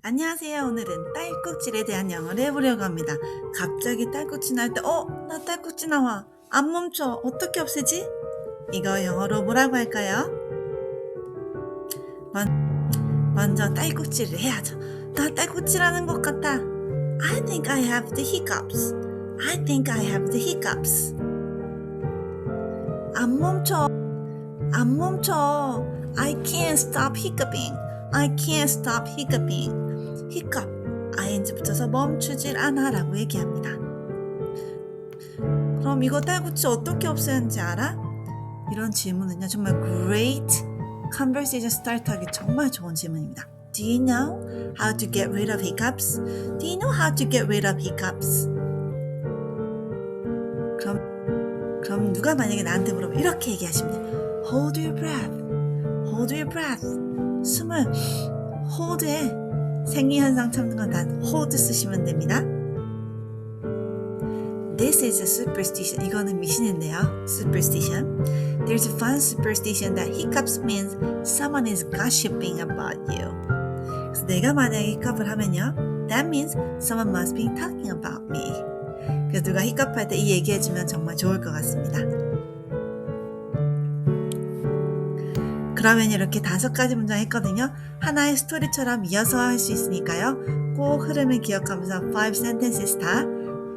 안녕하세요. 오늘은 딸꾹질에 대한 영어를 해보려고 합니다. 갑자기 딸꾹질 날 때, 나 딸꾹질 나와. 안 멈춰. 어떻게 없애지? 이거 영어로 뭐라고 할까요? 먼저 딸꾹질을 해야죠. 나 딸꾹질하는 것 같아. I think I have the hiccups. I think I have the hiccups. 안 멈춰. 안 멈춰. I can't stop hiccuping. I can't stop hiccuping. hiccup, ing 붙여서 멈추질 않아 라고 얘기합니다. 그럼 이거 딸꾹질 어떻게 없애야 하는지 알아? 이런 질문은요 정말 great conversation start 하기 정말 좋은 질문입니다. Do you know how to get rid of hiccups? Do you know how to get rid of hiccups? 그럼 누가 만약에 나한테 물어보면 이렇게 얘기하시면 돼요. Hold your breath. Hold your breath. 숨을 hold에 생리현상 참는 건 다 hold 쓰시면 됩니다. This is a superstition. 이거는 미신인데요. Superstition. There's a fun superstition that hiccups means someone is gossiping about you. 그래서 내가 만약에 히컵을 하면요. That means someone must be talking about me. 그래서 누가 히컵할 때 이 얘기해주면 정말 좋을 것 같습니다. 그러면 이렇게 5가지 문장 했거든요. 하나의 스토리처럼 이어서 할 수 있으니까요. 꼭 흐름을 기억하면서 5 sentences 다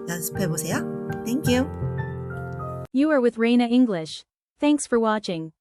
연습해 보세요. Thank you. You are with Reina English. Thanks for watching.